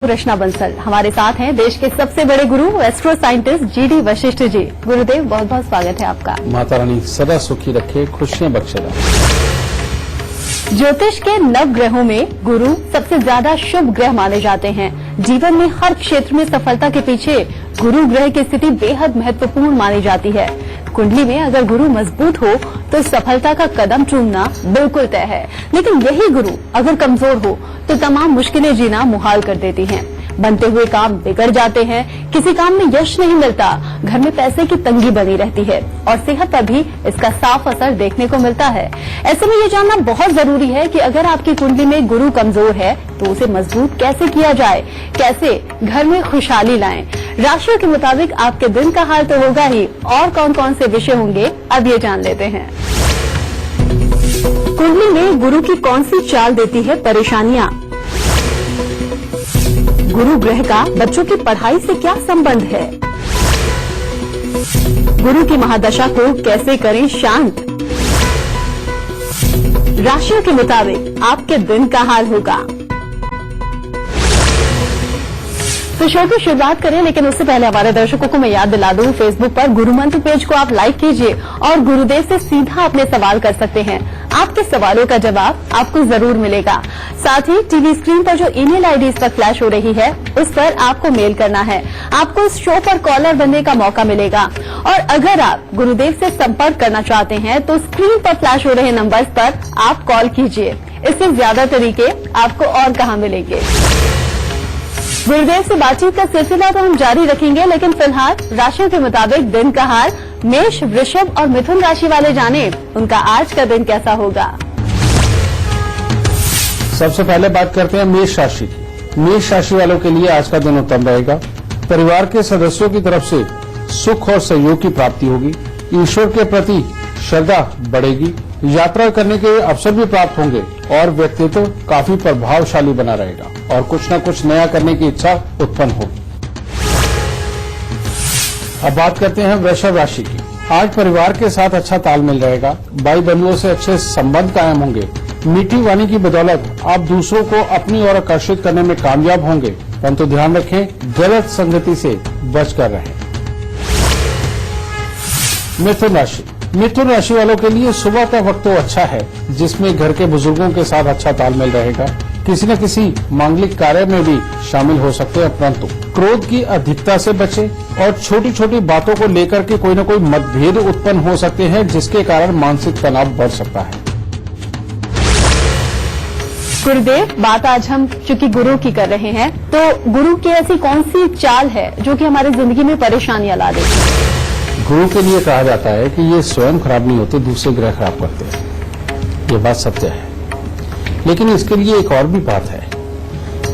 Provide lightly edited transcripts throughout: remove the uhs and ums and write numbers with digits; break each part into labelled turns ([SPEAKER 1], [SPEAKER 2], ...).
[SPEAKER 1] रचना बंसल हमारे साथ हैं देश के सबसे बड़े गुरु astro scientist GD Vashishtha ji. गुरुदेव बहुत बहुत स्वागत है आपका।
[SPEAKER 2] माता रानी सदा सुखी रखे, खुशियां बख्शेगा।
[SPEAKER 1] ज्योतिष के नव ग्रहों में गुरु सबसे ज्यादा शुभ ग्रह माने जाते हैं। जीवन में हर क्षेत्र में सफलता के पीछे गुरु ग्रह की स्थिति बेहद महत्वपूर्ण मानी जाती है। कुंडली में अगर गुरु मजबूत हो तो सफलता का कदम चूमना बिल्कुल तय है, लेकिन यही गुरु अगर कमजोर हो तो तमाम मुश्किलें जीना मुहाल कर देती हैं। बनते हुए काम बिगड़ जाते हैं, किसी काम में यश नहीं मिलता, घर में पैसे की तंगी बनी रहती है और सेहत पर भी इसका साफ असर देखने को मिलता है। ऐसे में ये जानना बहुत जरूरी है कि अगर आपकी कुंडली में गुरु कमजोर है तो उसे मजबूत कैसे किया जाए, कैसे घर में खुशहाली लाएं। राशियों के मुताबिक आपके दिन का हाल तो होगा ही, और कौन कौन से विषय होंगे अब ये जान लेते हैं। कुंडली में गुरु की कौन सी चाल देती है परेशानियां? गुरु ग्रह का बच्चों की पढ़ाई से क्या संबंध है? गुरु की महादशा को कैसे करें शांत? राशियों के मुताबिक आपके दिन का हाल होगा। तो शो की शुरुआत करें, लेकिन उससे पहले हमारे दर्शकों को मैं याद दिला दूं, फेसबुक पर गुरु मंत्र पेज को आप लाइक कीजिए और गुरुदेव से सीधा अपने सवाल कर सकते हैं। आपके सवालों का जवाब आपको जरूर मिलेगा। साथ ही टीवी स्क्रीन पर जो ईमेल आईडी इस पर फ्लैश हो रही है उस पर आपको मेल करना है। आपको इस शो पर कॉलर बनने का मौका मिलेगा। और अगर आप गुरुदेव से संपर्क करना चाहते हैं तो स्क्रीन पर फ्लैश हो रहे नंबर्स पर आप कॉल कीजिए। इससे ज्यादा तरीके आपको और कहां मिलेंगे। गुरुदेव से बातचीत का सिलसिला तो हम जारी रखेंगे, लेकिन फिलहाल राशियों के मुताबिक दिन का हाल मेष, वृषभ और मिथुन राशि वाले जाने उनका आज का दिन कैसा होगा।
[SPEAKER 2] सबसे पहले बात करते हैं मेष राशि की। मेष राशि वालों के लिए आज का दिन उत्तम रहेगा। परिवार के सदस्यों की तरफ से सुख और सहयोग की प्राप्ति होगी। ईश्वर के प्रति श्रद्धा बढ़ेगी। यात्रा करने के अवसर भी प्राप्त होंगे और व्यक्तित्व काफी प्रभावशाली बना रहेगा और कुछ न कुछ नया करने की इच्छा उत्पन्न होगी। अब बात करते हैं वृषभ राशि की। आज परिवार के साथ अच्छा तालमेल रहेगा। भाई बंधुओं से अच्छे संबंध कायम होंगे। मीठी वाणी की बदौलत आप दूसरों को अपनी ओर आकर्षित करने में कामयाब होंगे, परंतु ध्यान रखें गलत संगति से बचकर रहें। मिथुन राशि। मिथुन राशि वालों के लिए सुबह का वक्त तो अच्छा है, जिसमें घर के बुजुर्गों के साथ अच्छा तालमेल रहेगा। किसी न किसी मांगलिक कार्य में भी शामिल हो सकते हैं, परंतु क्रोध की अधिकता से बचें और छोटी छोटी बातों को लेकर के कोई न कोई मतभेद उत्पन्न हो सकते हैं, जिसके कारण मानसिक तनाव बढ़ सकता है।
[SPEAKER 1] गुरुदेव, बात आज हम चूंकि गुरु की कर रहे हैं, तो गुरु की ऐसी कौन सी चाल है जो कि हमारी जिंदगी में परेशानियां ला दे?
[SPEAKER 2] गुरु के लिए कहा जाता है कि ये स्वयं खराब नहीं होते, दूसरे ग्रह खराब करते हैं। ये बात सत्य है, लेकिन इसके लिए एक और भी बात है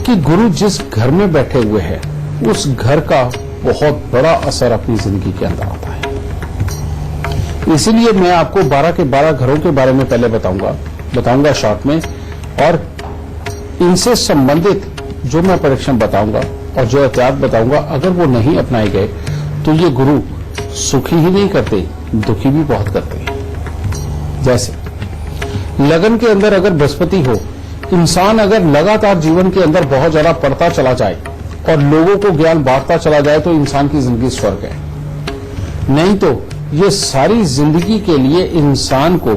[SPEAKER 2] कि गुरु जिस घर में बैठे हुए हैं उस घर का बहुत बड़ा असर अपनी जिंदगी के अंदर आता है। इसीलिए मैं आपको 12 के 12 घरों के बारे में पहले बताऊंगा शॉर्ट में, और इनसे संबंधित जो मैं परीक्षण बताऊंगा और जो एहतियात बताऊंगा, अगर वो नहीं अपनाए गए तो ये गुरु सुखी ही नहीं करते, दुखी भी बहुत करते हैं। जैसे लगन के अंदर अगर बृहस्पति हो, इंसान अगर लगातार जीवन के अंदर बहुत ज्यादा पढ़ता चला जाए और लोगों को ज्ञान बांटता चला जाए तो इंसान की जिंदगी स्वर्ग है। नहीं तो ये सारी जिंदगी के लिए इंसान को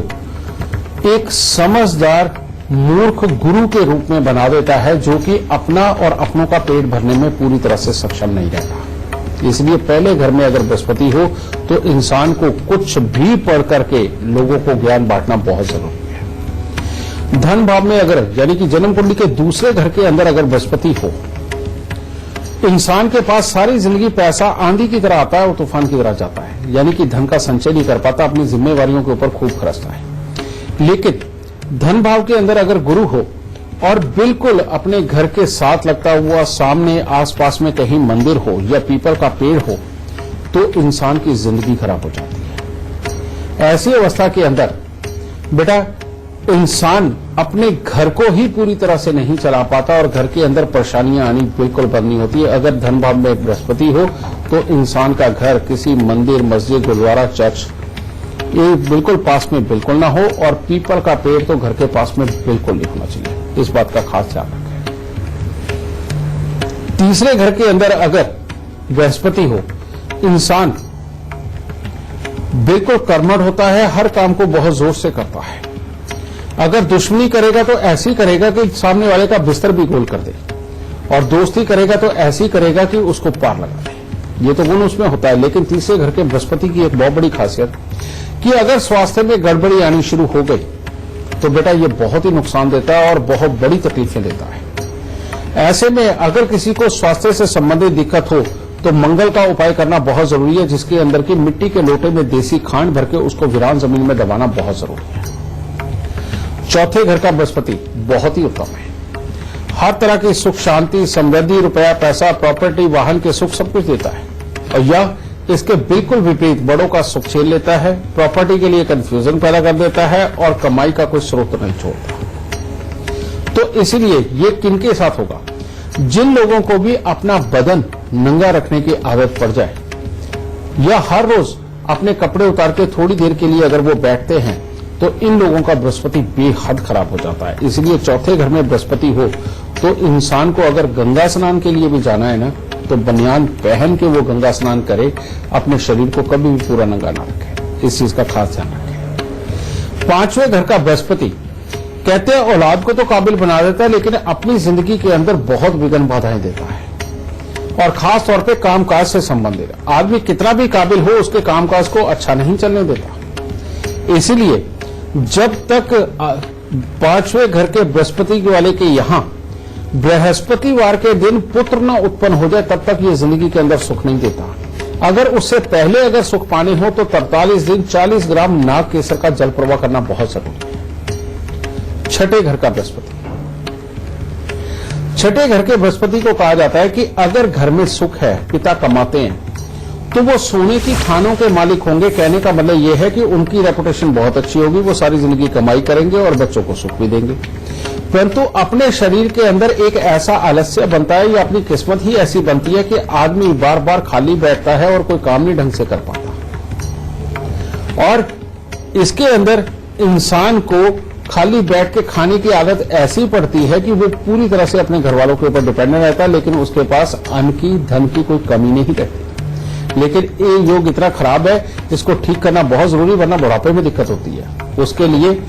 [SPEAKER 2] एक समझदार मूर्ख गुरु के रूप में बना देता है, जो कि अपना और अपनों का पेट भरने में पूरी तरह से सक्षम नहीं रहता। इसलिए पहले घर में अगर बृहस्पति हो तो इंसान को कुछ भी पढ़ करके लोगों को ज्ञान बांटना बहुत जरूरी है। धन भाव में अगर, यानी कि जन्म कुंडली के दूसरे घर के अंदर अगर बृहस्पति हो, इंसान के पास सारी जिंदगी पैसा आंधी की तरह आता है और तूफान की तरह जाता है, यानी कि धन का संचय नहीं कर पाता, अपनी जिम्मेवारियों के ऊपर खूब खर्चता है। लेकिन धन भाव के अंदर अगर गुरु हो और बिल्कुल अपने घर के साथ लगता हुआ सामने आसपास में कहीं मंदिर हो या पीपल का पेड़ हो, तो इंसान की जिंदगी खराब हो जाती है। ऐसी अवस्था के अंदर बेटा इंसान अपने घर को ही पूरी तरह से नहीं चला पाता और घर के अंदर परेशानियां आनी बिल्कुल बंद नहीं होती है। अगर धन भाव में बृहस्पति हो तो इंसान का घर किसी मंदिर, मस्जिद, गुरुद्वारा, चर्च ये बिल्कुल पास में बिल्कुल ना हो, और पीपल का पेड़ तो घर के पास में बिल्कुल नहीं होना चाहिए। इस बात का खास ध्यान रखें। तीसरे घर के अंदर अगर बृहस्पति हो, इंसान बिल्कुल कर्मठ होता है, हर काम को बहुत जोर से करता है। अगर दुश्मनी करेगा तो ऐसी करेगा कि सामने वाले का बिस्तर भी गोल कर दे, और दोस्ती करेगा तो ऐसी करेगा कि उसको पार लगा दे। ये तो गुण उसमें होता है। लेकिन तीसरे घर के बृहस्पति की एक बहुत बड़ी खासियत कि अगर स्वास्थ्य में गड़बड़ी आनी शुरू हो गई तो बेटा ये बहुत ही नुकसान देता है और बहुत बड़ी तकलीफें देता है। ऐसे में अगर किसी को स्वास्थ्य से संबंधित दिक्कत हो तो मंगल का उपाय करना बहुत जरूरी है, जिसके अंदर की मिट्टी के लोटे में देसी खांड भर के उसको वीरान जमीन में दबाना बहुत जरूरी है। चौथे घर का बृहस्पति बहुत ही उत्तम है। हर तरह की सुख शांति, समृद्धि, रुपया, पैसा, प्रॉपर्टी, वाहन के सुख सब कुछ देता है। और यह इसके बिल्कुल विपरीत बड़ों का सुख छीन लेता है, प्रॉपर्टी के लिए कंफ्यूजन पैदा कर देता है और कमाई का कोई स्रोत नहीं छोड़ता। तो इसीलिए ये किनके साथ होगा? जिन लोगों को भी अपना बदन नंगा रखने की आदत पड़ जाए या हर रोज अपने कपड़े उतार के थोड़ी देर के लिए अगर वो बैठते हैं तो इन लोगों का बृहस्पति बेहद खराब हो जाता है। इसलिए चौथे घर में बृहस्पति हो तो इंसान को अगर गंगा स्नान के लिए भी जाना है ना तो बनियान पहन के वो गंगा स्नान करे, अपने शरीर को कभी भी पूरा नंगा ना रखे। इस चीज का खास ध्यान रखें। पांचवें घर का बृहस्पति कहते हैं औलाद को तो काबिल बना देता है, लेकिन अपनी जिंदगी के अंदर बहुत विघ्न बाधाएं देता है, और खास तौर पे कामकाज से संबंधित। आदमी कितना भी काबिल हो उसके कामकाज को अच्छा नहीं चलने देता। इसलिए जब तक पांचवें घर के बृहस्पति वाले के यहां बृहस्पतिवार के दिन पुत्र न उत्पन्न हो जाए तब तक ये जिंदगी के अंदर सुख नहीं देता। अगर उससे पहले अगर सुख पाने हो तो 43 दिन 40 ग्राम नाग केसर का जल प्रवाह करना बहुत जरूरी है। छठे घर का बृहस्पति, छठे घर के बृहस्पति को कहा जाता है कि अगर घर में सुख है, पिता कमाते हैं, तो वो सोने की खानों के मालिक होंगे। कहने का मतलब यह है कि उनकी रेपुटेशन बहुत अच्छी होगी, वो सारी जिंदगी कमाई करेंगे और बच्चों को सुख भी देंगे। परंतु अपने शरीर के अंदर एक ऐसा आलस्य बनता है या अपनी किस्मत ही ऐसी बनती है कि आदमी बार बार खाली बैठता है और कोई काम नहीं ढंग से कर पाता, और इसके अंदर इंसान को खाली बैठ के खाने की आदत ऐसी पड़ती है कि वो पूरी तरह से अपने घर वालों के ऊपर डिपेंडेंट रहता है, लेकिन उसके पास अन्न की, धन की कोई कमी नहीं रहती। लेकिन ये योग इतना खराब है जिसको ठीक करना बहुत जरूरी, वरना बुढ़ापे में दिक्कत होती है। उसके लिए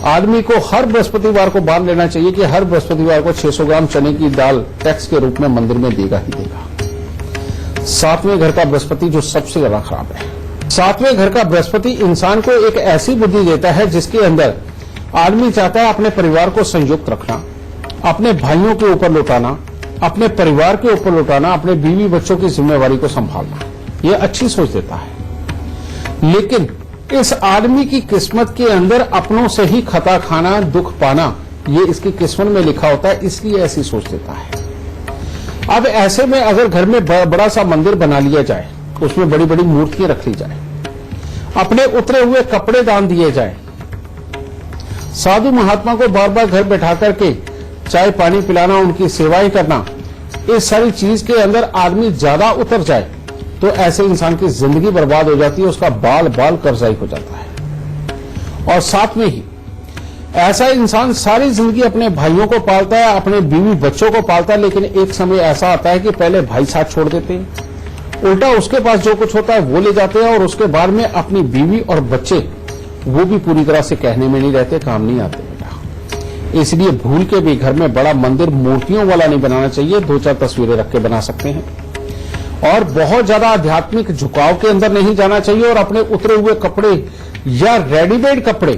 [SPEAKER 2] आदमी को हर बृहस्पतिवार को बांध लेना चाहिए कि हर बृहस्पतिवार को 600 ग्राम चने की दाल टैक्स के रूप में मंदिर में देगा ही देगा। सातवें घर का बृहस्पति जो सबसे ज्यादा खराब है। सातवें घर का बृहस्पति इंसान को एक ऐसी बुद्धि देता है जिसके अंदर आदमी चाहता है अपने परिवार को संयुक्त रखना, अपने भाइयों के ऊपर लौटाना, अपने परिवार के ऊपर लौटाना, अपने बीवी बच्चों की जिम्मेवारी को संभालना। यह अच्छी सोच देता है, लेकिन इस आदमी की किस्मत के अंदर अपनों से ही खता खाना, दुख पाना, ये इसकी किस्मत में लिखा होता है, इसलिए ऐसी सोच देता है। अब ऐसे में अगर घर में बड़ा सा मंदिर बना लिया जाए, उसमें बड़ी बड़ी मूर्तियां रख ली जाए, अपने उतरे हुए कपड़े दान दिए जाए, साधु महात्मा को बार बार घर बैठा करके चाय पानी पिलाना, उनकी सेवाएं करना, इस सारी चीज के अंदर आदमी ज्यादा उतर जाए तो ऐसे इंसान की जिंदगी बर्बाद हो जाती है, उसका बाल बाल कर्जाई हो जाता है। और साथ में ही ऐसा इंसान सारी जिंदगी अपने भाइयों को पालता है, अपने बीवी बच्चों को पालता है, लेकिन एक समय ऐसा आता है कि पहले भाई साथ छोड़ देते हैं, उल्टा उसके पास जो कुछ होता है वो ले जाते हैं, और उसके बाद में अपनी बीवी और बच्चे वो भी पूरी तरह से कहने में नहीं रहते, काम नहीं आते बेटा। इसलिए भूल के भी घर में बड़ा मंदिर मूर्तियों वाला नहीं बनाना चाहिए, 2-4 तस्वीरें रख के बना सकते हैं। और बहुत ज्यादा आध्यात्मिक झुकाव के अंदर नहीं जाना चाहिए, और अपने उतरे हुए कपड़े या रेडीमेड कपड़े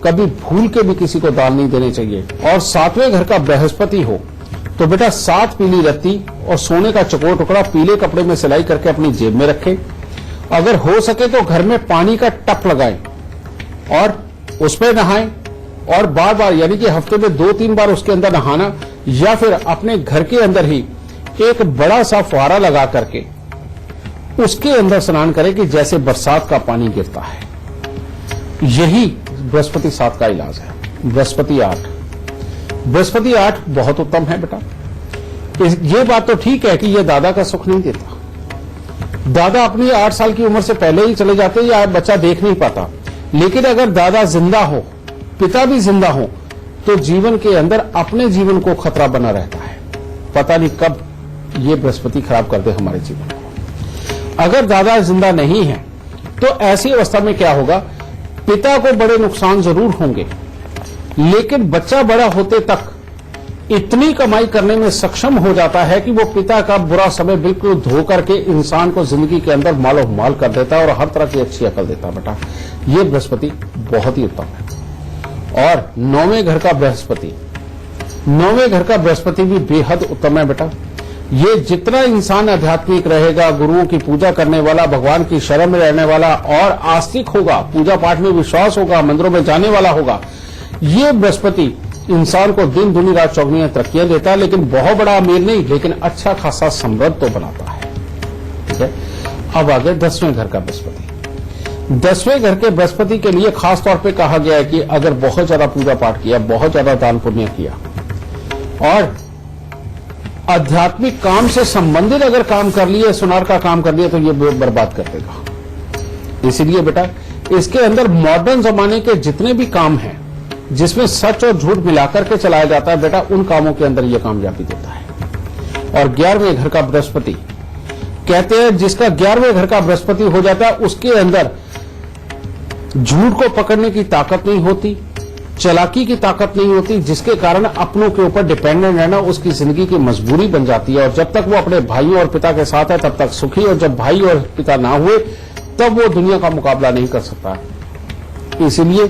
[SPEAKER 2] कभी भूल के भी किसी को दान नहीं देने चाहिए। और सातवें घर का बृहस्पति हो तो बेटा 7 पीली रत्ती और सोने का चकोर टुकड़ा पीले कपड़े में सिलाई करके अपनी जेब में रखें। अगर हो सके तो घर में पानी का टप लगाएं और उसमें नहाएं, और बार बार यानी कि हफ्ते में 2-3 बार उसके अंदर नहाना, या फिर अपने घर के अंदर ही एक बड़ा सा फुहारा लगा करके उसके अंदर स्नान करें कि जैसे बरसात का पानी गिरता है। यही बृहस्पति 7 का इलाज है। बृहस्पति 8, बृहस्पति 8 बहुत उत्तम है बेटा। ये बात तो ठीक है कि ये दादा का सुख नहीं देता, दादा अपनी 8 साल की उम्र से पहले ही चले जाते या बच्चा देख नहीं पाता, लेकिन अगर दादा जिंदा हो, पिता भी जिंदा हो, तो जीवन के अंदर अपने जीवन को खतरा बना रहता है। पता नहीं कब ये बृहस्पति खराब कर दे हमारे जीवन को। अगर दादा जिंदा नहीं है तो ऐसी अवस्था में क्या होगा, पिता को बड़े नुकसान जरूर होंगे, लेकिन बच्चा बड़ा होते तक इतनी कमाई करने में सक्षम हो जाता है कि वो पिता का बुरा समय बिल्कुल धो करके इंसान को जिंदगी के अंदर मालो माल कर देता है और हर तरह की अच्छी अकल देता है। बेटा ये बृहस्पति बहुत ही उत्तम है। और 9वें घर का बृहस्पति भी बेहद उत्तम है। बेटा ये जितना इंसान आध्यात्मिक रहेगा, गुरुओं की पूजा करने वाला, भगवान की शरण में रहने वाला और आस्तिक होगा, पूजा पाठ में विश्वास होगा, मंदिरों में जाने वाला होगा, ये बृहस्पति इंसान को दिन दुनी रात चौगुनी तरक्कियां देता है, लेकिन बहुत बड़ा अमीर नहीं, लेकिन अच्छा खासा समृद्ध तो बनाता है। ठीक है, अब आगे 10वें घर का बृहस्पति। 10वें घर के बृहस्पति के लिए खास तौर पे कहा गया है कि अगर बहुत ज्यादा पूजा पाठ किया, बहुत ज्यादा दान पुण्य किया और आध्यात्मिक काम से संबंधित अगर काम कर लिए, सुनार का काम कर लिया, तो ये बर्बाद कर देगा। इसीलिए बेटा इसके अंदर मॉडर्न जमाने के जितने भी काम हैं जिसमें सच और झूठ मिलाकर के चलाया जाता है, बेटा उन कामों के अंदर यह कामयाबी देता है। और 11वें घर का बृहस्पति कहते हैं, जिसका 11वें घर का बृहस्पति हो जाता है उसके अंदर झूठ को पकड़ने की ताकत नहीं होती, चालाकी की ताकत नहीं होती, जिसके कारण अपनों के ऊपर डिपेंडेंट रहना उसकी जिंदगी की मजबूरी बन जाती है। और जब तक वो अपने भाइयों और पिता के साथ है तब तक सुखी, और जब भाई और पिता ना हुए तब वो दुनिया का मुकाबला नहीं कर सकता। इसीलिए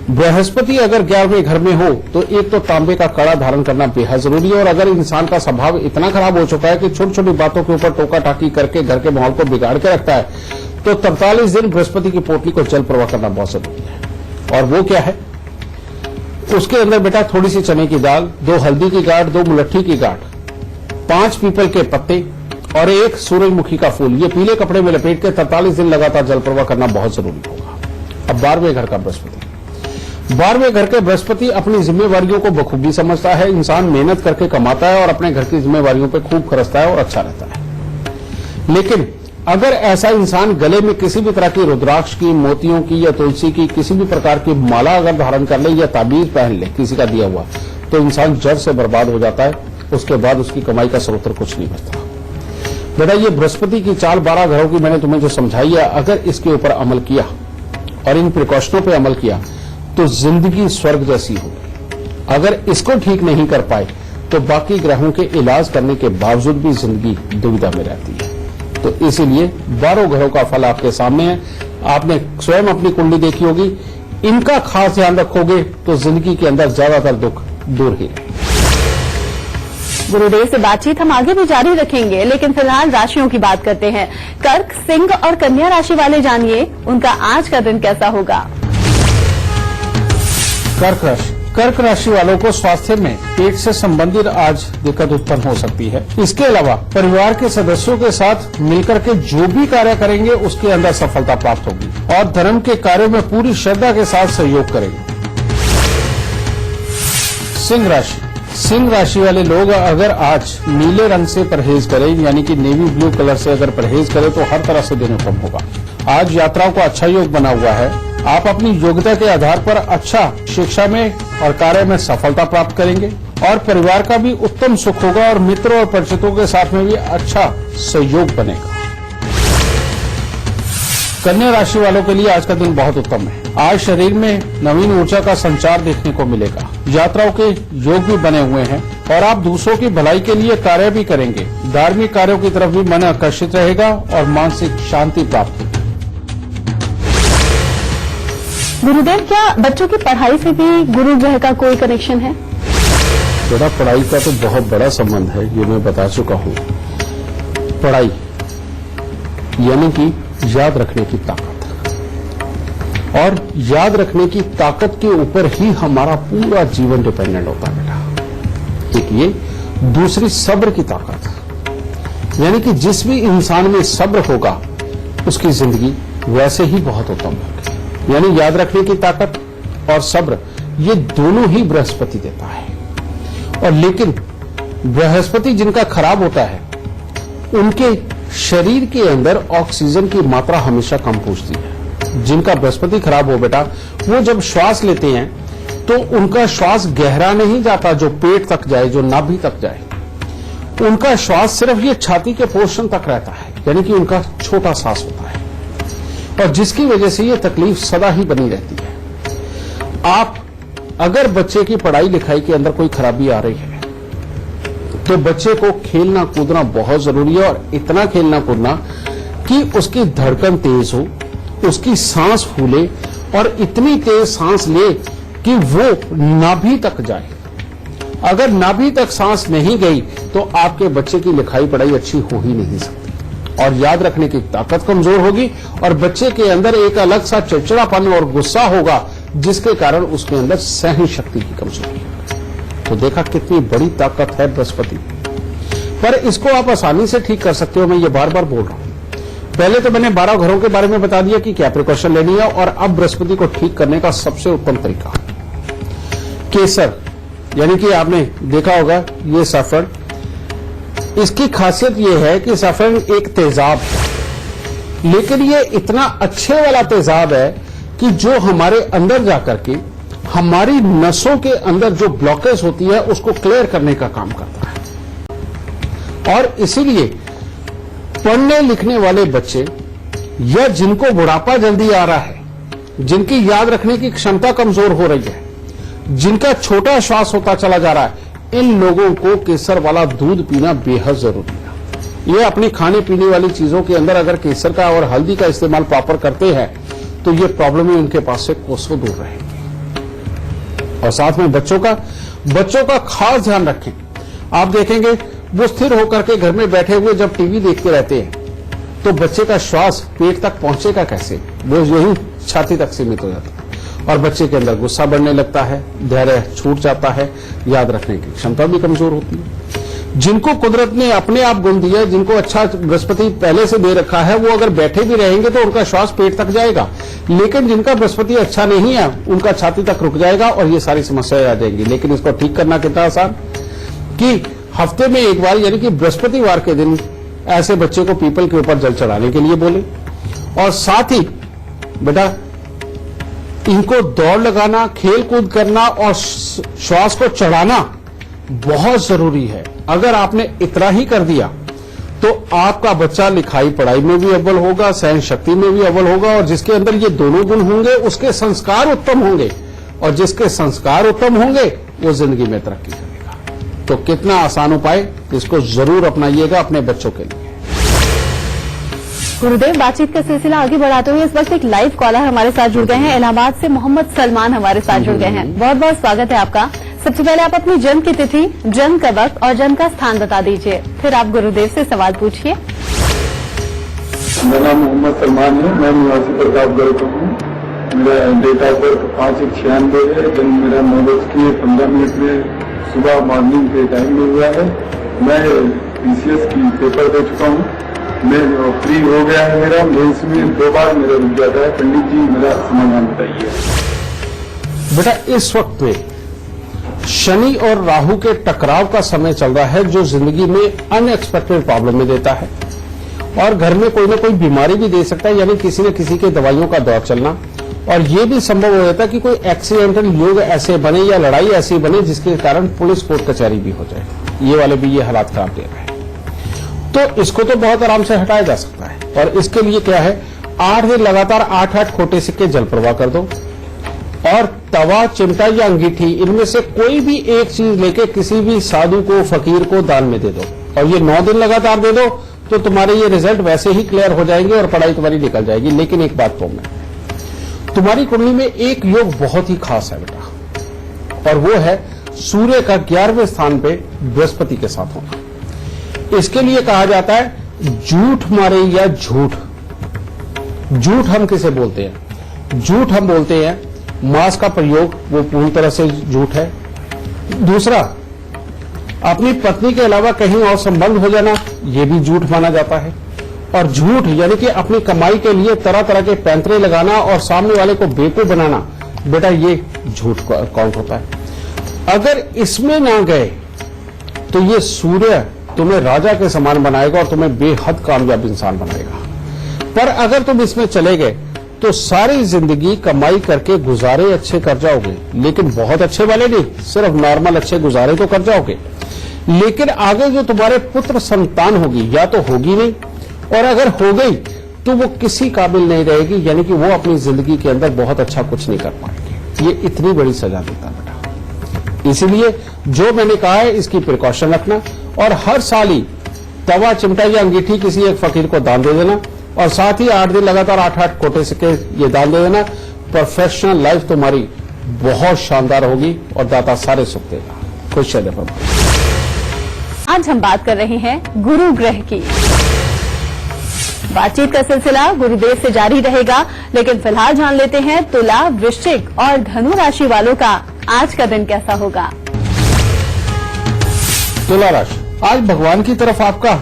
[SPEAKER 2] बृहस्पति अगर 11वें घर में हो तो एक तो तांबे का कड़ा धारण करना बेहद जरूरी है। और अगर इंसान का स्वभाव इतना खराब हो चुका है कि छोटी छोटी बातों के ऊपर टोका टाकी करके घर के माहौल को बिगाड़ के रखता है, तो 43 दिन बृहस्पति की पोटली को जल प्रवाह करना बहुत जरूरी है। और वो क्या है, उसके अंदर बेटा थोड़ी सी चने की दाल, 2 हल्दी की गांठ, 2 मुलट्ठी की गांठ, 5 पीपल के पत्ते और 1 सूरजमुखी का फूल, ये पीले कपड़े में लपेट के 43 दिन लगातार जल प्रवाह करना बहुत जरूरी होगा। अब 12वें घर का बृहस्पति। 12वें घर के बृहस्पति अपनी जिम्मेवारियों को बखूबी समझता है। इंसान मेहनत करके कमाता है और अपने घर की जिम्मेवारियों पे खूब खर्चता है और अच्छा रहता है। लेकिन अगर ऐसा इंसान गले में किसी भी तरह की रुद्राक्ष की, मोतियों की या तुलसी की किसी भी प्रकार की माला अगर धारण कर ले या ताबीज पहन ले किसी का दिया हुआ, तो इंसान जड़ से बर्बाद हो जाता है। उसके बाद उसकी कमाई का स्रोत कुछ नहीं बचता। बेटा ये बृहस्पति की चाल 12 घरों की मैंने तुम्हें जो समझाई है, अगर इसके ऊपर अमल किया और इन प्रिकॉशनों पर अमल किया तो जिंदगी स्वर्ग जैसी होगी। अगर इसको ठीक नहीं कर पाए तो बाकी ग्रहों के इलाज करने के बावजूद भी जिंदगी दुविधा में रहती है। तो इसीलिए 12 ग्रहों का फल आपके सामने है। आपने स्वयं अपनी कुंडली देखी होगी, इनका खास ध्यान रखोगे तो जिंदगी के अंदर ज्यादातर दुख दूर ही रहेंगे।
[SPEAKER 1] गुरुदेव से बातचीत हम आगे भी जारी रखेंगे, लेकिन फिलहाल राशियों की बात करते हैं। कर्क, सिंह और कन्या राशि वाले जानिए उनका आज का दिन कैसा होगा।
[SPEAKER 2] कर्क राशि वालों को स्वास्थ्य में पेट से संबंधित आज दिक्कत उत्पन्न हो सकती है। इसके अलावा परिवार के सदस्यों के साथ मिलकर के जो भी कार्य करेंगे उसके अंदर सफलता प्राप्त होगी और धर्म के कार्यों में पूरी श्रद्धा के साथ सहयोग करेंगे। सिंह राशि वाले लोग अगर आज नीले रंग से परहेज करें, यानी कि नेवी ब्लू कलर से अगर परहेज करें तो हर तरह से दिन उत्तम होगा। आज यात्राओं का अच्छा योग बना हुआ है। आप अपनी योग्यता के आधार पर अच्छा शिक्षा में और कार्य में सफलता प्राप्त करेंगे और परिवार का भी उत्तम सुख होगा और मित्रों और परिचितों के साथ में भी अच्छा सहयोग बनेगा। कन्या राशि वालों के लिए आज का दिन बहुत उत्तम है। आज शरीर में नवीन ऊर्जा का संचार देखने को मिलेगा। यात्राओं के योग भी बने हुए हैं और आप दूसरों की भलाई के लिए कार्य भी करेंगे। धार्मिक कार्यों की तरफ भी मन आकर्षित रहेगा और मानसिक शांति प्राप्त होगी।
[SPEAKER 1] गुरुदेव, क्या बच्चों की पढ़ाई से भी गुरु ग्रह का कोई कनेक्शन है?
[SPEAKER 2] बेटा पढ़ाई का तो बहुत बड़ा संबंध है, ये मैं बता चुका हूँ। पढ़ाई यानी कि याद रखने की ताकत, और याद रखने की ताकत के ऊपर ही हमारा पूरा जीवन डिपेंडेंट होता है बेटा। एक ये, दूसरी सब्र की ताकत, यानी कि जिस भी इंसान में सब्र होगा उसकी जिंदगी वैसे ही बहुत उत्तम होगी। यानी याद रखने की ताकत और सब्र, ये दोनों ही बृहस्पति देता है। और लेकिन बृहस्पति जिनका खराब होता है उनके शरीर के अंदर ऑक्सीजन की मात्रा हमेशा कम पहुंचती है। जिनका बृहस्पति खराब हो बेटा, वो जब श्वास लेते हैं तो उनका श्वास गहरा नहीं जाता जो पेट तक जाए, जो नाभि तक जाए। उनका श्वास सिर्फ ये छाती के पोर्शन तक रहता है, यानी कि उनका छोटा सांस होता है, और जिसकी वजह से ये तकलीफ सदा ही बनी रहती है। आप अगर बच्चे की पढ़ाई लिखाई के अंदर कोई खराबी आ रही है तो बच्चे को खेलना कूदना बहुत जरूरी है, और इतना खेलना कूदना कि उसकी धड़कन तेज हो, उसकी सांस फूले और इतनी तेज सांस ले कि वो नाभि तक जाए। अगर नाभि तक सांस नहीं गई तो आपके बच्चे की लिखाई पढ़ाई अच्छी हो ही नहीं सकती, और याद रखने की ताकत कमजोर होगी, और बच्चे के अंदर एक अलग सा चिड़चिड़ापन और गुस्सा होगा, जिसके कारण उसके अंदर सहन शक्ति की कमजोरी है। तो देखा कितनी बड़ी ताकत है बृहस्पति, पर इसको आप आसानी से ठीक कर सकते हो। मैं ये बार बार बोल रहा हूं। पहले तो मैंने 12 घरों के बारे में बता दिया कि क्या प्रिकॉशन लेनी है, और अब बृहस्पति को ठीक करने का सबसे उत्तम तरीका केसर, यानी कि आपने देखा होगा ये सैफरन, इसकी खासियत ये है कि सैफरन एक तेजाब है, लेकिन ये इतना अच्छे वाला तेजाब है कि जो हमारे अंदर जाकर के हमारी नसों के अंदर जो ब्लॉकेज होती है उसको क्लियर करने का काम करता है। और इसीलिए पढ़ने लिखने वाले बच्चे या जिनको बुढ़ापा जल्दी आ रहा है, जिनकी याद रखने की क्षमता कमजोर हो रही है, जिनका छोटा श्वास होता चला जा रहा है, इन लोगों को केसर वाला दूध पीना बेहद जरूरी है। ये अपनी खाने पीने वाली चीजों के अंदर अगर केसर का और हल्दी का इस्तेमाल प्रॉपर करते हैं तो ये प्रॉब्लम ही उनके पास से कोसों दूर रहेगी। और साथ में बच्चों का खास ध्यान रखें। आप देखेंगे वो स्थिर होकर के घर में बैठे हुए जब टीवी देखते रहते हैं तो बच्चे का श्वास पेट तक पहुंचेगा कैसे, वो यही छाती तक सीमित हो जाता है, और बच्चे के अंदर गुस्सा बढ़ने लगता है, धैर्य छूट जाता है, याद रखने की क्षमता भी कमजोर होती है। जिनको कुदरत ने अपने आप गुण दिया, जिनको अच्छा बृहस्पति पहले से दे रखा है, वो अगर बैठे भी रहेंगे तो उनका श्वास पेट तक जाएगा, लेकिन जिनका बृहस्पति अच्छा नहीं है उनका छाती तक रुक जाएगा और ये सारी समस्याएं आ जाएंगी। लेकिन इसको ठीक करना कितना आसान कि हफ्ते में एक बार, यानी कि बृहस्पतिवार के दिन ऐसे बच्चे को पीपल के ऊपर जल चढ़ाने के लिए बोले, और साथ ही बेटा इनको दौड़ लगाना, खेल कूद करना और श्वास को चढ़ाना बहुत जरूरी है। अगर आपने इतना ही कर दिया तो आपका बच्चा लिखाई पढ़ाई में भी अव्वल होगा, सहन शक्ति में भी अव्वल होगा, और जिसके अंदर ये दोनों गुण होंगे उसके संस्कार उत्तम होंगे, और जिसके संस्कार उत्तम होंगे वो जिंदगी में तरक्की करेगा। तो कितना आसान उपाय, इसको जरूर अपनाइएगा अपने बच्चों के लिए।
[SPEAKER 1] गुरुदेव, बातचीत का सिलसिला आगे बढ़ाते हुए इस वक्त एक लाइव कॉलर हमारे साथ जुड़ गए हैं। इलाहाबाद से मोहम्मद सलमान हमारे साथ जुड़ गए हैं। बहुत बहुत स्वागत है आपका। सबसे पहले आप अपनी जन्म की तिथि, जन्म का वक्त और जन्म का स्थान बता दीजिए, फिर आप गुरुदेव से सवाल पूछिए।
[SPEAKER 3] मेरा नाम मोहम्मद सलमान है, मैं निवासी प्रतापगढ़ का हूँ। मेरा डेट ऑफ बर्थ 5/1/96 है। जन्म मेरा 9:15 में सुबह मॉर्निंग के टाइम में हुआ है। मैं पीसीएस की पेपर दे चुका हूँ। मैं फ्री हो गया है। मेरा मेंस में 2 बार मेरा रुक जाता है। पंडित जी मेरा समाधान बताइए।
[SPEAKER 2] बेटा इस वक्त में शनि और राहु के टकराव का समय चल रहा है, जो जिंदगी में अनएक्सपेक्टेड प्रॉब्लम में देता है, और घर में कोई ना कोई बीमारी भी दे सकता है, यानी किसी न किसी के दवाइयों का दौर चलना, और ये भी संभव हो जाता है कि कोई एक्सीडेंटल योग ऐसे बने या लड़ाई ऐसी बने जिसके कारण पुलिस कोर्ट कचहरी भी हो जाए। ये वाले भी ये हालात खराब दे रहे हैं। तो इसको तो बहुत आराम से हटाया जा सकता है, और इसके लिए क्या है, 8 दिन लगातार 8 खोटे सिक्के जल प्रवाह कर दो, और तवा, चिमटा या अंगीठी, इनमें से कोई भी एक चीज लेके किसी भी साधु को, फकीर को दान में दे दो, और ये 9 दिन लगातार दे दो, तो तुम्हारे ये रिजल्ट वैसे ही क्लियर हो जाएंगे और पढ़ाई तुम्हारी निकल जाएगी। लेकिन एक बात कहूं मैं, तुम्हारी कुंडली में एक योग बहुत ही खास है बेटा, और वो है सूर्य का 11वें स्थान पे बृहस्पति के साथ होना। इसके लिए कहा जाता है झूठ मारे या झूठ। झूठ हम किसे बोलते हैं? झूठ हम बोलते हैं मांस का प्रयोग, वो पूरी तरह से झूठ है। दूसरा, अपनी पत्नी के अलावा कहीं और संबंध हो जाना, ये भी झूठ माना जाता है। और झूठ यानी कि अपनी कमाई के लिए तरह तरह के पैंतरे लगाना और सामने वाले को बेवकूफ बनाना, बेटा ये झूठ काउंट होता है। अगर इसमें ना गए तो ये सूर्य तुम्हें राजा के समान बनाएगा और तुम्हें बेहद कामयाब इंसान बनाएगा। पर अगर तुम इसमें चले गए तो सारी जिंदगी कमाई करके गुजारे अच्छे कर जाओगे, लेकिन बहुत अच्छे वाले नहीं, सिर्फ नॉर्मल अच्छे गुजारे तो कर जाओगे, लेकिन आगे जो तुम्हारे पुत्र संतान होगी या तो होगी नहीं, और अगर हो गई तो वो किसी काबिल नहीं रहेगी, यानी कि वो अपनी जिंदगी के अंदर बहुत अच्छा कुछ नहीं कर पाएगी। ये इतनी बड़ी सजा देता बेटा। इसीलिए जो मैंने कहा है इसकी प्रिकॉशन रखना, और हर साल ही तवा, चिमटा या अंगीठी किसी एक फकीर को दान दे देना, और साथ ही 8 दिन लगातार 8 खोटे सिक्के ये दान दे देना। प्रोफेशनल लाइफ तुम्हारी बहुत शानदार होगी और दाता सारे सुख देगा। खुश रहे बाबा।
[SPEAKER 1] आज हम बात कर रहे हैं गुरु ग्रह की। बातचीत का सिलसिला गुरुदेव से जारी रहेगा, लेकिन फिलहाल जान लेते हैं तुला, वृश्चिक और धनु राशि वालों का आज का दिन कैसा होगा।
[SPEAKER 2] तुला राशि, आज भगवान की तरफ आपका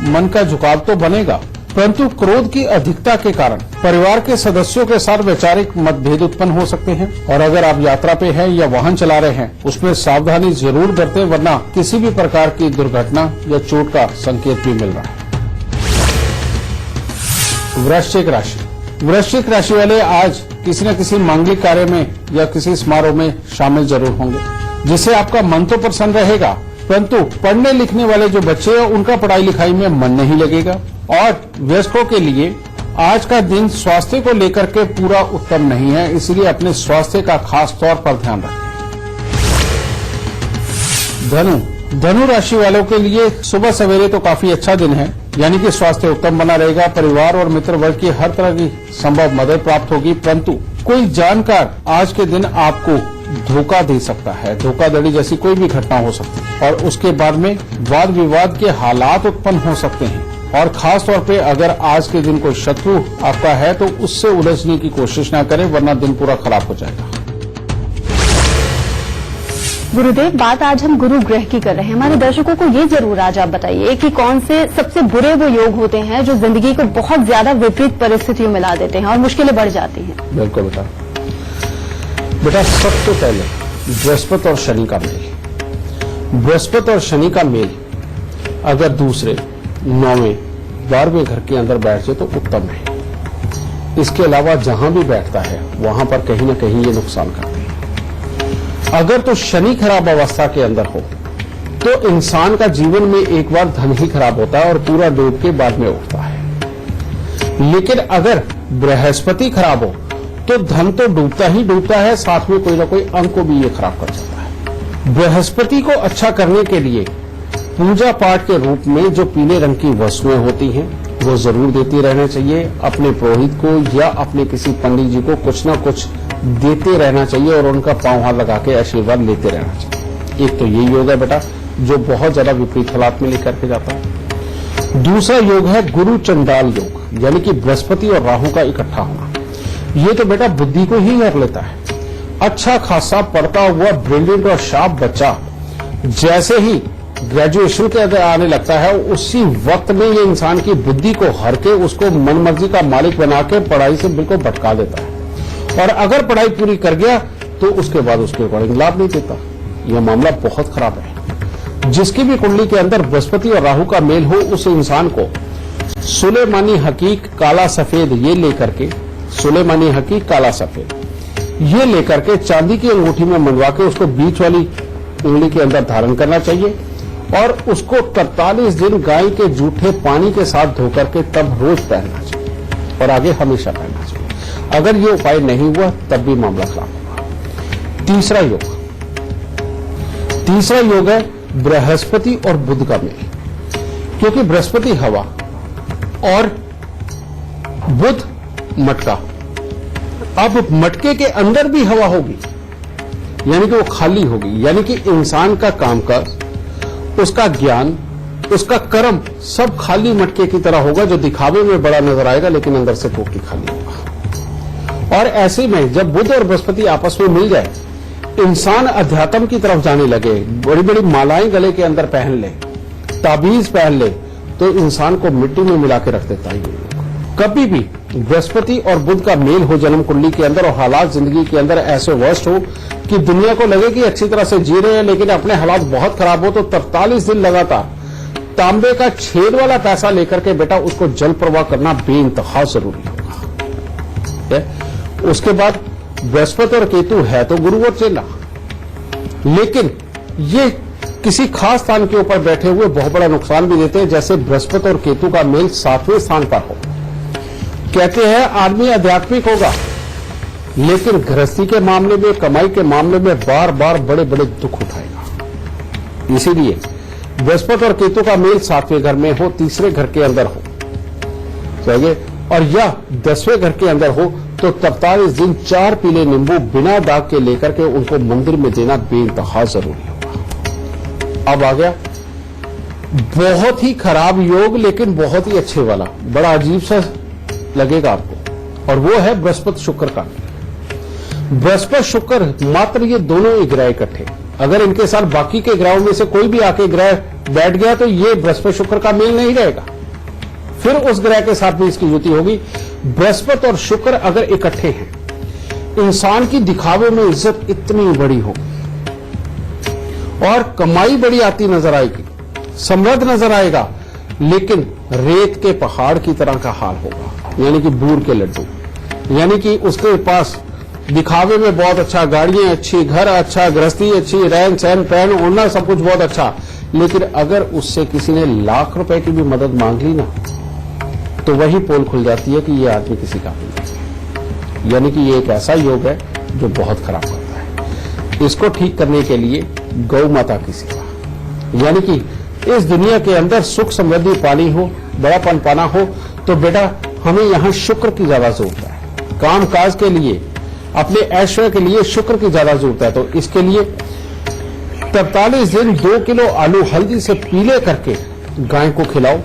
[SPEAKER 2] मन का झुकाव तो बनेगा, परंतु क्रोध की अधिकता के कारण परिवार के सदस्यों के साथ वैचारिक मतभेद उत्पन्न हो सकते हैं। और अगर आप यात्रा पे हैं या वाहन चला रहे हैं उसमें सावधानी जरूर बरतें, वरना किसी भी प्रकार की दुर्घटना या चोट का संकेत भी मिल रहा है। वृश्चिक राशि, वृश्चिक राशि वाले आज किसी न किसी मांगलिक कार्य में या किसी समारोह में शामिल जरूर होंगे, जिससे आपका मन तो प्रसन्न रहेगा, परंतु पढ़ने लिखने वाले जो बच्चे हैं उनका पढ़ाई लिखाई में मन नहीं लगेगा। और वयस्कों के लिए आज का दिन स्वास्थ्य को लेकर के पूरा उत्तम नहीं है, इसलिए अपने स्वास्थ्य का खास तौर पर ध्यान रखें। धनु राशि वालों के लिए सुबह सवेरे तो काफी अच्छा दिन है, यानी कि स्वास्थ्य उत्तम बना रहेगा। परिवार और मित्र वर्ग की हर तरह की संभव मदद प्राप्त होगी, परंतु कोई जानकार आज के दिन आपको धोखा दे सकता है। धोखाधड़ी जैसी कोई भी घटना हो सकती है और उसके बाद में वाद विवाद के हालात उत्पन्न हो सकते हैं। और खास तौर पे अगर आज के दिन कोई शत्रु आपका है तो उससे उलझने की कोशिश ना करें, वरना दिन पूरा खराब हो जाएगा।
[SPEAKER 1] गुरुदेव, बात आज हम गुरु ग्रह की कर रहे हैं। हमारे दर्शकों को ये जरूर आज आप बताइए कि कौन से सबसे बुरे वो योग होते हैं जो जिंदगी को बहुत ज्यादा विपरीत परिस्थितियों में ला देते हैं और मुश्किलें बढ़ जाती हैं।
[SPEAKER 2] बिल्कुल बेटा, सबसे पहले बृहस्पति और शनि का मेल। बृहस्पति और शनि का मेल अगर दूसरे 9वें 12वें घर के अंदर बैठ जाए तो उत्तम है। इसके अलावा जहां भी बैठता है वहां पर कहीं न कहीं ये नुकसान करते हैं। अगर तो शनि खराब अवस्था के अंदर हो तो इंसान का जीवन में एक बार धन ही खराब होता है और पूरा डूब के बाद में उठता है। लेकिन अगर बृहस्पति खराब हो तो धन तो डूबता ही डूबता है, साथ में कोई ना कोई अंक को भी ये खराब कर जाता है। बृहस्पति को अच्छा करने के लिए पूजा पाठ के रूप में जो पीले रंग की वस्तुएं होती हैं वो जरूर देती रहना चाहिए। अपने पुरोहित को या अपने किसी पंडित जी को कुछ ना कुछ देते रहना चाहिए और उनका पांव हाथ लगा के आशीर्वाद लेते रहना चाहिए। एक तो ये योग है बेटा जो बहुत ज्यादा विपरीत हालात में लेकर के जाता है। दूसरा योग है गुरु चंडाल योग, यानी कि बृहस्पति और राहु का इकट्ठा होना। ये तो बेटा बुद्धि को ही हर लेता है। अच्छा खासा पढ़ता हुआ ब्रिलियंट और शार्प बच्चा जैसे ही ग्रेजुएशन के अंदर आने लगता है उसी वक्त में ये इंसान की बुद्धि को हर के उसको मनमर्जी का मालिक बना के पढ़ाई से बिल्कुल भटका देता है। और अगर पढ़ाई पूरी कर गया तो उसके बाद उसके अकॉर्डिंग लाभ नहीं देता। यह मामला बहुत खराब है। जिसकी भी कुंडली के अंदर बृहस्पति और राहु का मेल हो उस इंसान को सुलेमानी हकीक काला सफेद ये लेकर के, सुलेमानी हकीक काला सफेद ये लेकर के चांदी की अंगूठी में मंडवा के उसको बीच वाली उंगली के अंदर धारण करना चाहिए और उसको 43 दिन गाय के जूठे पानी के साथ धोकर के तब रोज पहनना चाहिए और आगे हमेशा पहनना चाहिए। अगर ये उपाय नहीं हुआ तब भी मामला खराब होगा। तीसरा योग है बृहस्पति और बुध का मेल, क्योंकि बृहस्पति हवा और बुध मटका। अब मटके के अंदर भी हवा होगी, यानी कि वो खाली होगी, यानी कि इंसान का कामकाज, उसका ज्ञान, उसका कर्म सब खाली मटके की तरह होगा जो दिखावे में बड़ा नजर आएगा लेकिन अंदर से टोटली खाली होगा। और ऐसे में जब बुध और बृहस्पति आपस में मिल जाए, इंसान अध्यात्म की तरफ जाने लगे, बड़ी बड़ी मालाएं गले के अंदर पहन ले, ताबीज पहन ले, तो इंसान को मिट्टी में मिला के रख देता है। कभी भी बृहस्पति और बुध का मेल हो जन्म कुंडली के अंदर और हालात जिंदगी के अंदर ऐसे वर्स्ट हो कि दुनिया को लगे कि अच्छी तरह से जी रहे हैं लेकिन अपने हालात बहुत खराब हो, तो 43 दिन लगातार तांबे का छेद वाला पैसा लेकर के बेटा उसको जल प्रवाह करना बेइंतहा जरूरी होगा। उसके बाद बृहस्पति और केतु है तो गुरु और चेला, लेकिन ये किसी खास स्थान के ऊपर बैठे हुए बहुत बड़ा नुकसान भी देते हैं, जैसे बृहस्पति और केतु का मेल 7वें स्थान पर हो। कहते हैं आदमी आध्यात्मिक होगा, लेकिन गृहस्थी के मामले में, कमाई के मामले में बार बार बड़े बड़े दुख उठाएगा। इसीलिए बृहस्पति और केतु का मेल 7वें घर में हो, तीसरे घर के अंदर हो चाहिए, और या 10वें घर के अंदर हो तो 43 दिन 4 पीले नींबू बिना दाग के लेकर के उनको मंदिर में देना बेइंतहा जरूरी होगा। अब आ गया बहुत ही खराब योग, लेकिन बहुत ही अच्छे वाला, बड़ा अजीब सा लगेगा आपको, और वो है बृहस्पति शुक्र का। बृहस्पति शुक्र मात्र ये दोनों ही ग्रह इकट्ठे, अगर इनके साथ बाकी के ग्रहों में से कोई भी आके ग्रह बैठ गया तो ये बृहस्पति शुक्र का मेल नहीं रहेगा, फिर उस ग्रह के साथ भी इसकी युति होगी। बृहस्पति और शुक्र अगर इकट्ठे हैं, इंसान की दिखावे में इज्जत इतनी बड़ी होगी और कमाई बड़ी आती नजर आएगी, समृद्ध नजर आएगा, लेकिन रेत के पहाड़ की तरह का हाल होगा, यानी कि बूर के लड्डू। यानी कि उसके पास दिखावे में बहुत अच्छा, गाड़ियां अच्छी, घर अच्छा, गृहस्थी अच्छी, रहन सहन पहन ओढ़ना सब कुछ बहुत अच्छा, लेकिन अगर उससे किसी ने लाख रुपए की भी मदद मांग ली ना, तो वही पोल खुल जाती है कि ये आदमी किसी का नहीं है। यानी कि ये एक ऐसा योग है जो बहुत खराब करता है। इसको ठीक करने के लिए गौ माता की सेवा, यानी कि इस दुनिया के अंदर सुख समृद्धि पानी हो, बड़ापन पाना हो, तो बेटा हमें यहां शुक्र की ज्यादा जरूरत है। काम काज के लिए, अपने ऐश्वर्य के लिए शुक्र की ज्यादा जरूरत है। तो इसके लिए 43 दिन 2 किलो आलू हल्दी से पीले करके गाय को खिलाओ।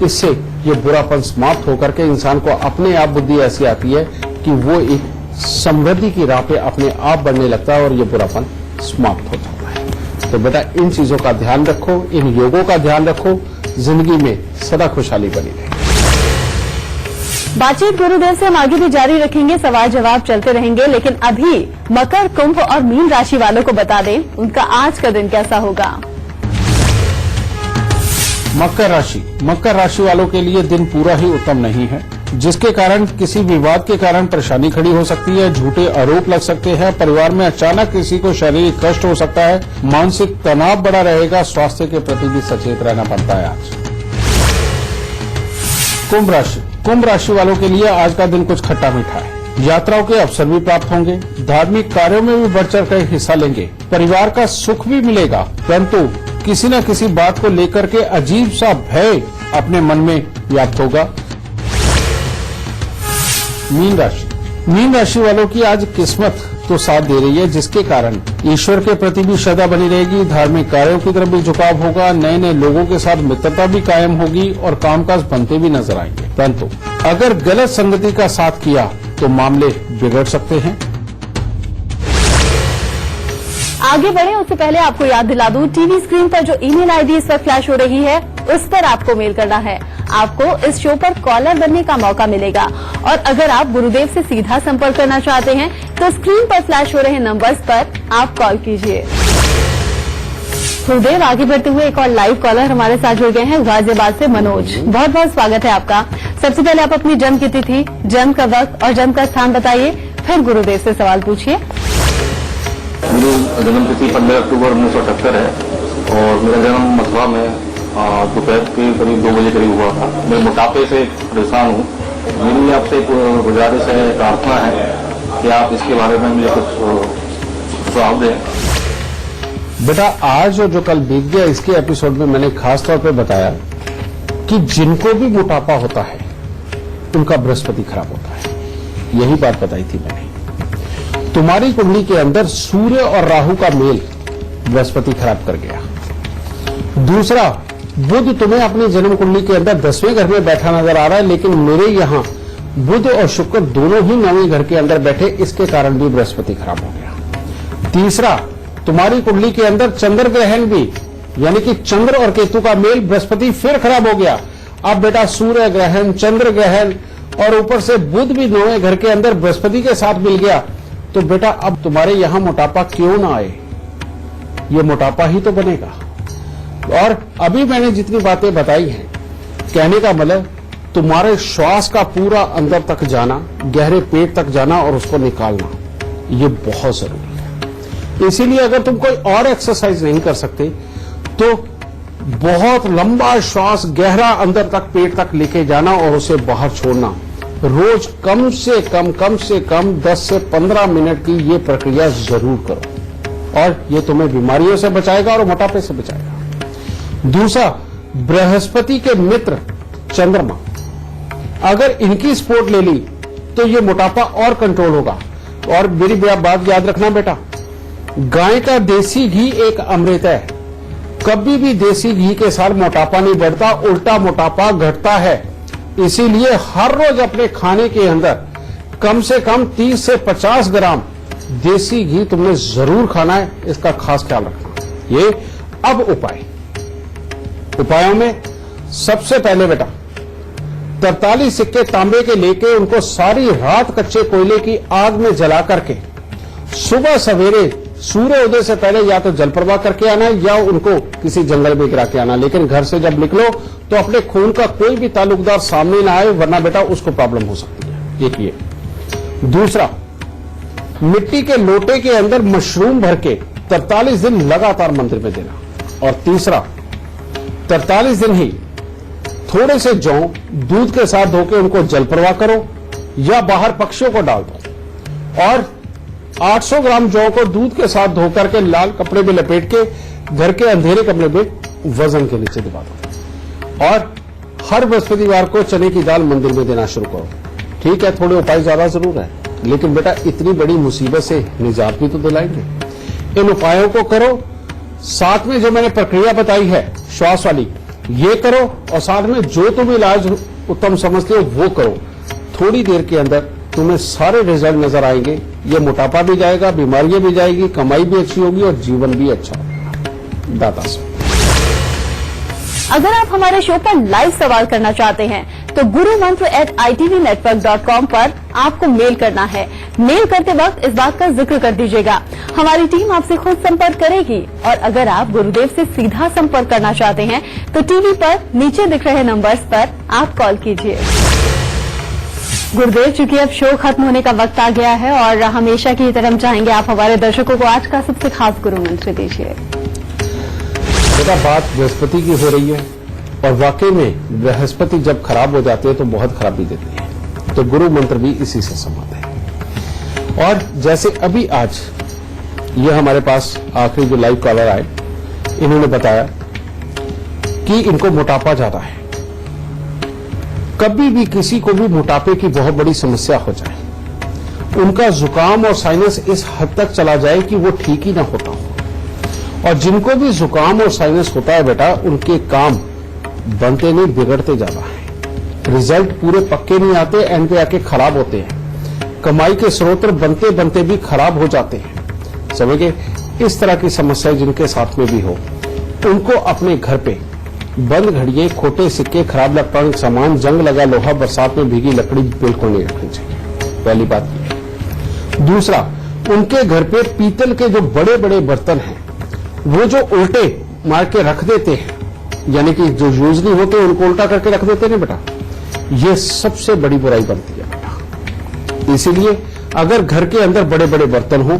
[SPEAKER 2] इससे ये बुरापन समाप्त होकर के इंसान को अपने आप बुद्धि ऐसी आती है कि वो एक समृद्धि की राह पे अपने आप बढ़ने लगता है और ये बुरापन समाप्त हो जाता है। तो बेटा इन चीजों का ध्यान रखो, इन योगों का ध्यान रखो, जिंदगी में सदा खुशहाली बनी रहे।
[SPEAKER 1] बातचीत गुरुदेव से हम आगे भी जारी रखेंगे, सवाल जवाब चलते रहेंगे, लेकिन अभी मकर, कुंभ और मीन राशि वालों को बता दें उनका आज का दिन कैसा होगा।
[SPEAKER 2] मकर राशि वालों के लिए दिन पूरा ही उत्तम नहीं है, जिसके कारण किसी विवाद के कारण परेशानी खड़ी हो सकती है, झूठे आरोप लग सकते हैं, परिवार में अचानक किसी को शारीरिक कष्ट हो सकता है, मानसिक तनाव बड़ा रहेगा, स्वास्थ्य के प्रति भी सचेत रहना पड़ता है। आज कुंभ राशि वालों के लिए आज का दिन कुछ खट्टा मीठा है, यात्राओं के अवसर भी प्राप्त होंगे, धार्मिक कार्यों में भी बढ़ चढ़ कर हिस्सा लेंगे, परिवार का सुख भी मिलेगा, परंतु किसी न किसी बात को लेकर के अजीब सा भय अपने मन में व्याप्त होगा। मीन राशि वालों की आज किस्मत तो साथ दे रही है, जिसके कारण ईश्वर के प्रति भी श्रद्धा बनी रहेगी, धार्मिक कार्यों की तरफ भी झुकाव होगा, नए नए लोगों के साथ मित्रता भी कायम होगी और कामकाज बनते भी नजर आएंगे। परंतु अगर गलत संगति का साथ किया तो मामले बिगड़ सकते हैं।
[SPEAKER 1] आगे बढ़े उससे पहले आपको याद दिला दूं, टीवी स्क्रीन पर जो ईमेल आईडी इस वक्त फ्लैश हो रही है उस पर आपको मेल करना है। आपको इस शो पर कॉलर बनने का मौका मिलेगा, और अगर आप गुरुदेव से सीधा संपर्क करना चाहते हैं तो स्क्रीन पर फ्लैश हो रहे नंबर्स पर आप कॉल कीजिए। गुरुदेव, आगे बढ़ते हुए एक और लाइव कॉलर हमारे साथ जुड़ गए हैं गाजियाबाद से मनोज। बहुत बहुत स्वागत है आपका। सबसे पहले आप अपनी जन्म की तिथि, जन्म का वक्त और जन्म का स्थान बताइए, फिर गुरुदेव से सवाल पूछिए।
[SPEAKER 4] मेरी जन्म तिथि 15 अक्टूबर 1978 है और मेरा जन्म मथुरा में दोपहर के करीब 2 बजे करीब हुआ था। मैं मोटापे से परेशान हूँ। मेरी आपसे गुजारिश है, प्रार्थना है कि आप इसके बारे में मुझे कुछ सुझाव दें।
[SPEAKER 2] बेटा आज और जो कल बीत गया, इसके एपिसोड में मैंने खास तौर पे बताया कि जिनको भी मोटापा होता है उनका बृहस्पति खराब होता है। यही बात बताई थी मैंने। तुम्हारी कुंडली के अंदर सूर्य और राहु का मेल बृहस्पति खराब कर गया। दूसरा, बुध तुम्हें अपनी जन्म कुंडली के अंदर 10वें घर में बैठा नजर आ रहा है, लेकिन मेरे यहां बुध और शुक्र दोनों ही 9वें घर के अंदर बैठे, इसके कारण भी बृहस्पति खराब हो गया। तीसरा, तुम्हारी कुंडली के अंदर चंद्र ग्रहण भी, यानी कि चंद्र और केतु का मेल बृहस्पति फिर खराब हो गया। अब बेटा सूर्य ग्रहण, चंद्र ग्रहण और ऊपर से बुध भी 9वें घर के अंदर बृहस्पति के साथ मिल गया, तो बेटा अब तुम्हारे यहां मोटापा क्यों ना आए, ये मोटापा ही तो बनेगा। और अभी मैंने जितनी बातें बताई हैं, कहने का मतलब तुम्हारे श्वास का पूरा अंदर तक जाना, गहरे पेट तक जाना और उसको निकालना, ये बहुत जरूरी है। इसीलिए अगर तुम कोई और एक्सरसाइज नहीं कर सकते तो बहुत लंबा श्वास गहरा अंदर तक पेट तक लेके जाना और उसे बाहर छोड़ना, रोज कम से कम 10 से 15 मिनट की ये प्रक्रिया जरूर करो और ये तुम्हें बीमारियों से बचाएगा और मोटापे से बचाएगा। दूसरा, बृहस्पति के मित्र चंद्रमा, अगर इनकी सपोर्ट ले ली तो ये मोटापा और कंट्रोल होगा। और मेरी बात याद रखना बेटा, गाय का देसी घी एक अमृत है। कभी भी देसी घी के साथ मोटापा नहीं बढ़ता, उल्टा मोटापा घटता है। इसीलिए हर रोज अपने खाने के अंदर कम से कम 30 से 50 ग्राम देसी घी तुमने जरूर खाना है, इसका खास ख्याल रखना। ये अब उपायों में सबसे पहले बेटा 43 सिक्के तांबे के लेके उनको सारी रात कच्चे कोयले की आग में जला करके सुबह सवेरे सूर्य उदय से पहले या तो जल प्रवाह करके आना या उनको किसी जंगल में गिरा के आना। लेकिन घर से जब निकलो तो अपने खून का कोई भी ताल्लुकदार सामने ना आए, वरना बेटा उसको प्रॉब्लम हो सकती है। एक ये। दूसरा, मिट्टी के लोटे के अंदर मशरूम भर के 43 दिन लगातार मंदिर में देना। और तीसरा, 43 दिन ही थोड़े से जौ दूध के साथ धोके उनको जल प्रवाह करो या बाहर पक्षियों को डाल दो और 800 ग्राम जौ को दूध के साथ धोकर के लाल कपड़े में लपेट के घर के अंधेरे कमरे में वजन के नीचे दबा दो। और हर बृहस्पतिवार को चने की दाल मंदिर में देना शुरू करो। ठीक है, थोड़े उपाय ज्यादा जरूर है, लेकिन बेटा इतनी बड़ी मुसीबत से निजात भी तो दिलाएंगे। इन उपायों को करो, साथ में जो मैंने प्रक्रिया बताई है श्वास वाली, ये करो और साथ में जो तुम इलाज उत्तम समझते हो वो करो। थोड़ी देर के अंदर तुम्हें सारे रिजल्ट नजर आएंगे। ये मोटापा भी जाएगा, बीमारियां भी जाएगी, कमाई भी अच्छी होगी और जीवन भी अच्छा होगा। दाता से
[SPEAKER 1] अगर आप हमारे शो पर लाइव सवाल करना चाहते हैं तो gurumantra@itvnetwork.com पर आपको मेल करना है। मेल करते वक्त इस बात का जिक्र कर दीजिएगा, हमारी टीम आपसे खुद संपर्क करेगी। और अगर आप गुरुदेव से सीधा संपर्क करना चाहते हैं तो टीवी पर नीचे दिख रहे नंबर्स पर आप कॉल कीजिए। गुरुदेव, चूंकि अब शो खत्म होने का वक्त आ गया है और हमेशा की तरह हम चाहेंगे आप हमारे दर्शकों को आज का सबसे खास गुरु मंत्र दीजिए।
[SPEAKER 2] बेटा, बात बृहस्पति की हो रही है और वाकई में बृहस्पति जब खराब हो जाती है तो बहुत खराबी देती है, तो गुरु मंत्र भी इसी से संबंध है। और जैसे अभी आज ये हमारे पास आखिरी जो लाइव कॉलर आए, इन्होंने बताया कि इनको मोटापा ज्यादा है। कभी भी किसी को भी मोटापे की बहुत बड़ी समस्या हो जाए, उनका जुकाम और साइनस इस हद तक चला जाए कि वो ठीक ही ना होता हो। और जिनको भी जुकाम और साइनस होता है बेटा, उनके काम बनते नहीं, बिगड़ते ज्यादा है। रिजल्ट पूरे पक्के नहीं आते, एंड पे आके खराब होते हैं। कमाई के स्रोत बनते बनते भी खराब हो जाते हैं। समझे? इस तरह की समस्या जिनके साथ में भी हो, उनको अपने घर पे बंद घड़िए, खोटे सिक्के, खराब इलेक्ट्रॉनिक सामान, जंग लगा लोहा, बरसात में भीगी लकड़ी बिल्कुल नहीं रखनी चाहिए। पहली बात ये। दूसरा, उनके घर पे पीतल के जो बड़े बड़े बर्तन हैं, वो जो उल्टे मार के रख देते हैं, यानी कि जो यूज नहीं होते उनको उल्टा करके रख देते हैं बेटा, ये सबसे बड़ी बुराई बनती है बेटा। इसीलिए अगर घर के अंदर बड़े बड़े बर्तन हो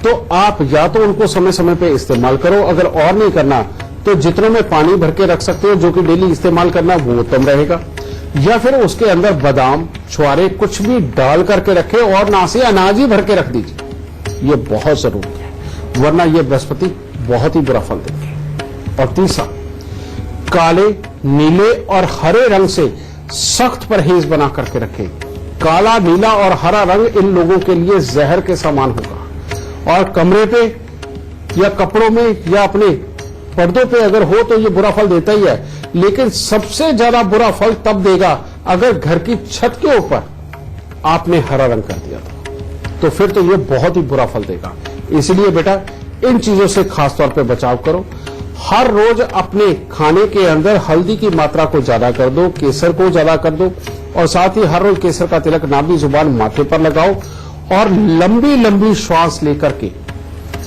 [SPEAKER 2] तो आप या तो उनको समय समय पे इस्तेमाल करो, अगर और नहीं करना तो जितनों में पानी भर के रख सकते हो, जो कि डेली इस्तेमाल करना, वो उत्तम रहेगा। या फिर उसके अंदर बादाम, छुआरे कुछ भी डाल करके रखे और ना से अनाज ही भर के रख दीजिए। ये बहुत जरूरी है, वरना ये बृहस्पति बहुत ही बुरा फल देंगे। और तीसरा, काले, नीले और हरे रंग से सख्त परहेज बना करके रखें। काला, नीला और हरा रंग इन लोगों के लिए जहर के समान होगा और कमरे पे या कपड़ों में या अपने पर्दों पे अगर हो तो ये बुरा फल देता ही है। लेकिन सबसे ज्यादा बुरा फल तब देगा अगर घर की छत के ऊपर आपने हरा रंग कर दिया तो फिर तो ये बहुत ही बुरा फल देगा। इसलिए बेटा इन चीजों से खास तौर पे बचाव करो। हर रोज अपने खाने के अंदर हल्दी की मात्रा को ज्यादा कर दो, केसर को ज्यादा कर दो और साथ ही हर रोज केसर का तिलक नाभि जुबान माथे पर लगाओ और लंबी लंबी श्वास लेकर के,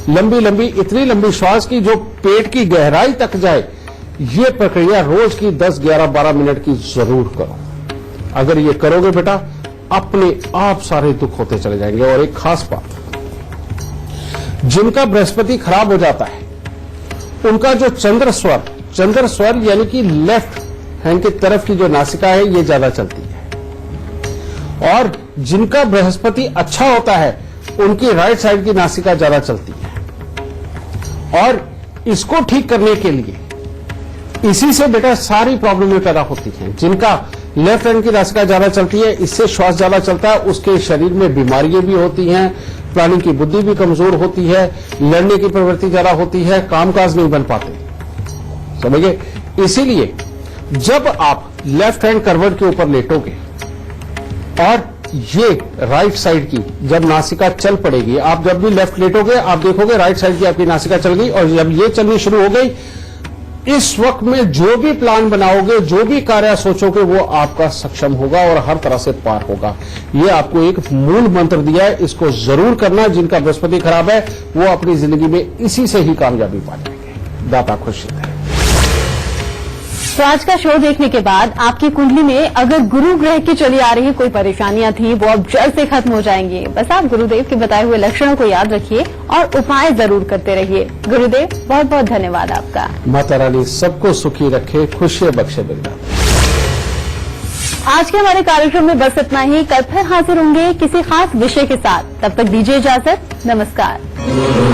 [SPEAKER 2] लंबी लंबी, इतनी लंबी श्वास की जो पेट की गहराई तक जाए, ये प्रक्रिया रोज की 10, 11, 12 मिनट की जरूर करो। अगर ये करोगे बेटा, अपने आप सारे दुख होते चले जाएंगे। और एक खास बात, जिनका बृहस्पति खराब हो जाता है उनका जो चंद्र स्वर यानी कि लेफ्ट हैंड की तरफ की जो नासिका है ये ज्यादा चलती है, और जिनका बृहस्पति अच्छा होता है उनकी राइट साइड की नासिका ज्यादा चलती है। और इसको ठीक करने के लिए इसी से बेटा सारी प्रॉब्लमें पैदा होती हैं। जिनका लेफ्ट हैंड की नासिका ज्यादा चलती है, इससे श्वास ज्यादा चलता है, उसके शरीर में बीमारियां भी होती हैं, प्लानिंग की बुद्धि भी कमजोर होती है, लड़ने की प्रवृत्ति ज्यादा होती है, कामकाज नहीं बन पाते, समझिए। इसीलिए जब आप लेफ्ट हैंड करवट के ऊपर लेटोगे और ये राइट साइड की जब नासिका चल पड़ेगी, आप जब भी लेफ्ट लेटोगे आप देखोगे राइट साइड की आपकी नासिका चल गई, और जब ये चलनी शुरू हो गई, इस वक्त में जो भी प्लान बनाओगे, जो भी कार्य सोचोगे, वो आपका सक्षम होगा और हर तरह से पार होगा। ये आपको एक मूल मंत्र दिया है, इसको जरूर करना। जिनका बृहस्पति खराब है वो अपनी जिंदगी में इसी से ही कामयाबी पा जाएंगे। दाता खुश रहे।
[SPEAKER 1] तो आज का शो देखने के बाद आपकी कुंडली में अगर गुरु ग्रह की चली आ रही कोई परेशानियां थी, वो अब जल्द से खत्म हो जाएंगी। बस आप गुरुदेव के बताए हुए लक्षणों को याद रखिए और उपाय जरूर करते रहिए। गुरुदेव बहुत बहुत धन्यवाद आपका।
[SPEAKER 2] माता रानी सबको सुखी रखे, खुशियां बख्शे बिल्ला।
[SPEAKER 1] आज के हमारे कार्यक्रम में बस इतना ही। कल फिर हाजिर होंगे किसी खास विषय के साथ। तब तक दीजिए इजाजत। नमस्कार।